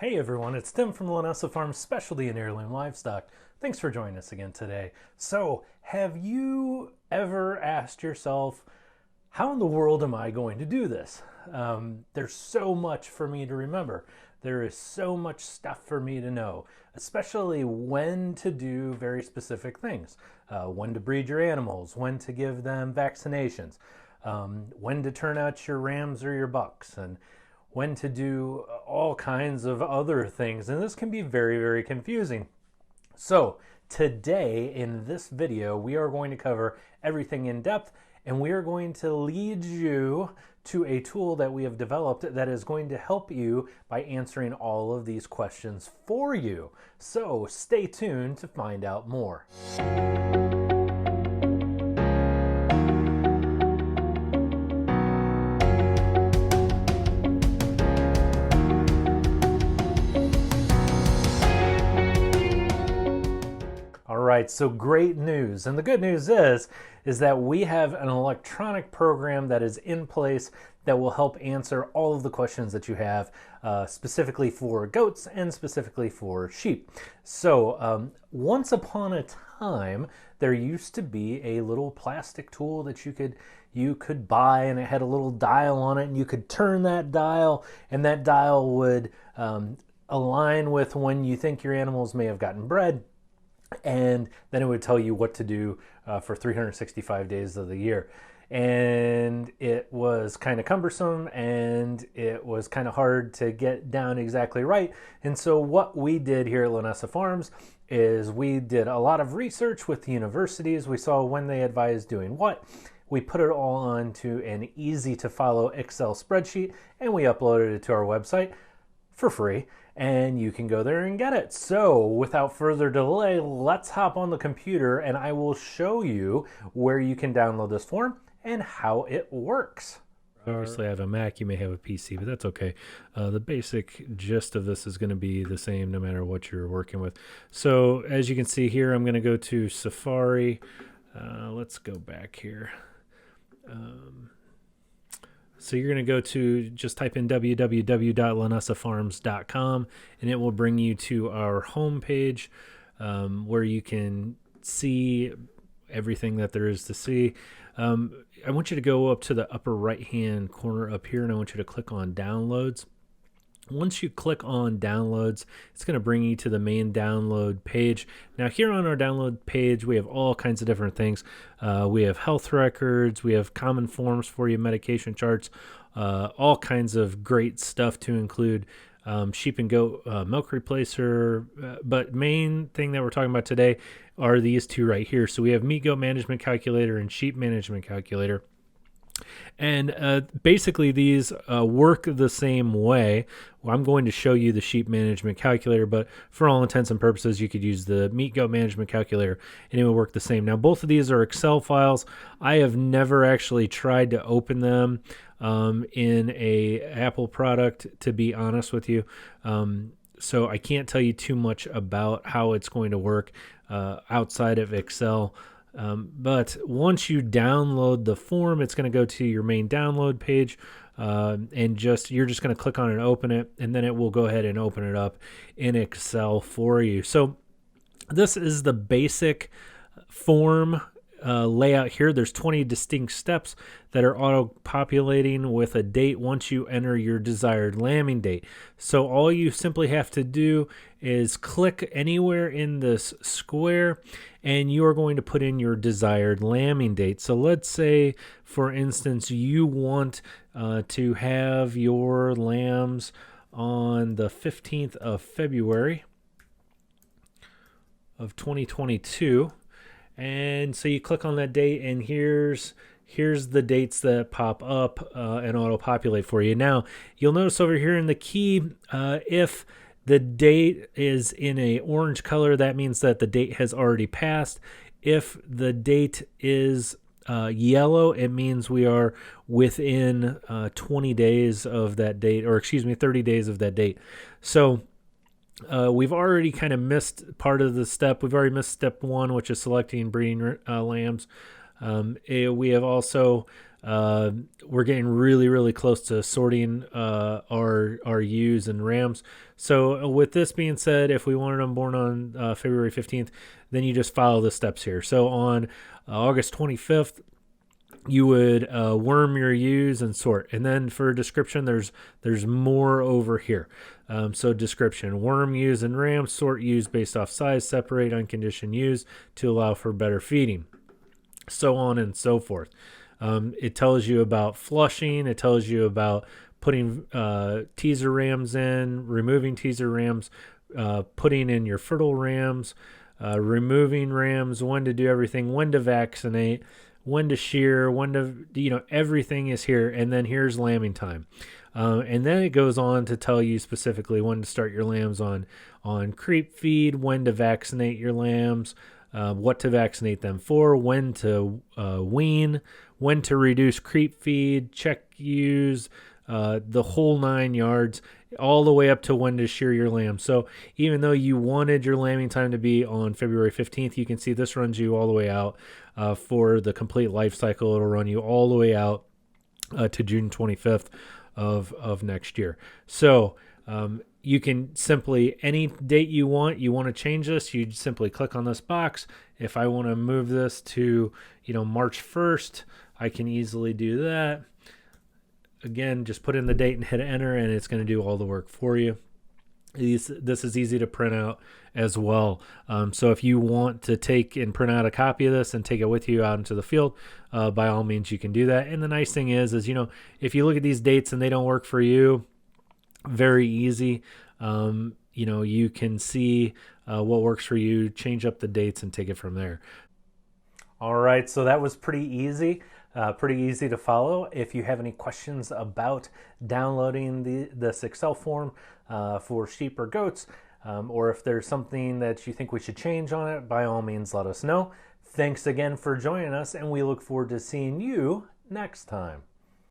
Hey everyone, it's Tim from Linessa Farms Specialty and Heirloom Livestock. Thanks for joining us again today. So, have you ever asked yourself, how in the world am I going to do this? There's so much for me to remember. There is so much stuff for me to know, especially when to do very specific things. When to breed your animals, when to give them vaccinations, when to turn out your rams or your bucks, and when to do all kinds of other things. And this can be very, very confusing. So today in this video, we are going to cover everything in depth, and we are going to lead you to a tool that we have developed that is going to help you by answering all of these questions for you. So stay tuned to find out more. Right, so great news. And the good news is that we have an electronic program that is in place that will help answer all of the questions that you have, specifically for goats and specifically for sheep. So once upon a time, there used to be a little plastic tool that you could buy, and it had a little dial on it, and you could turn that dial, and that dial would align with when you think your animals may have gotten bred. And then it would tell you what to do for 365 days of the year. And it was kind of cumbersome, and it was kind of hard to get down exactly right. And so what we did here at Linessa Farms is we did a lot of research with the universities. We saw when they advised doing what. We put it all onto an easy to follow Excel spreadsheet, and we uploaded it to our website for free. And you can go there and get it. So without further delay, let's hop on the computer and I will show you where you can download this form and how it works. Obviously I have a Mac, you may have a PC, but that's okay. The basic gist of this is going to be the same no matter what you're working with. So as you can see here, I'm going to go to Safari. Let's go back here. So you're going to go to, just type in www.linessafarms.com, and it will bring you to our home page where you can see everything that there is to see. I want you to go up to the upper right-hand corner up here, and I want you to click on Downloads. Once you click on Downloads, it's going to bring you to the main download page. Now here on our download page, we have all kinds of different things. We have health records, we have common forms for you, medication charts, all kinds of great stuff to include sheep and goat milk replacer. But main thing that we're talking about today are these two right here. So we have meat goat management calculator and sheep management calculator. And basically these work the same way. Well, I'm going to show you the sheep management calculator, but for all intents and purposes, you could use the meat goat management calculator and it will work the same. Now, both of these are Excel files. I have never actually tried to open them in a Apple product, to be honest with you. So I can't tell you too much about how it's going to work outside of Excel. But once you download the form, it's going to go to your main download page, and you're just going to click on it and open it, and then it will go ahead and open it up in Excel for you. So this is the basic form layout here. There's 20 distinct steps that are auto-populating with a date once you enter your desired lambing date. So all you simply have to do is click anywhere in this square and you are going to put in your desired lambing date. So let's say, for instance, you want to have your lambs on the 15th of February of 2022. And so you click on that date, and here's the dates that pop up and auto-populate for you. Now, you'll notice over here in the key, if the date is in a orange color, that means that the date has already passed. If the date is yellow, it means we are within 20 days of that date, or 30 days of that date. So we've already kind of missed part of the step. We've already missed step one, which is selecting breeding lambs. We have also we're getting really close to sorting our ewes and rams. So with this being said, if we wanted them born on February 15th, then you just follow the steps here. So on August 25th, you would worm your ewes and sort. And then for description, there's more over here. So description: worm ewes and rams, sort ewes based off size, separate unconditioned ewes to allow for better feeding, so on and so forth. It tells you about flushing. It tells you about putting teaser rams in, removing teaser rams, putting in your fertile rams, removing rams, when to do everything, when to vaccinate, when to shear, when to, everything is here. And then here's lambing time. And then it goes on to tell you specifically when to start your lambs on creep feed, when to vaccinate your lambs, what to vaccinate them for, when to wean, when to reduce creep feed, check ewes, the whole 9 yards, all the way up to when to shear your lamb. So even though you wanted your lambing time to be on February 15th, you can see this runs you all the way out for the complete life cycle. It'll run you all the way out to June 25th of next year. So you can simply, any date you want to change this, you simply click on this box. If I want to move this to, March 1st, I can easily do that. Again, just put in the date and hit enter, and it's going to do all the work for you. This is easy to print out as well. So if you want to take and print out a copy of this and take it with you out into the field, by all means, you can do that. And the nice thing is, if you look at these dates and they don't work for you, very easy. You can see what works for you, change up the dates, and take it from there. All right, so that was pretty easy to follow. If you have any questions about downloading this Excel form for sheep or goats, or if there's something that you think we should change on it, by all means, let us know. Thanks again for joining us, and we look forward to seeing you next time.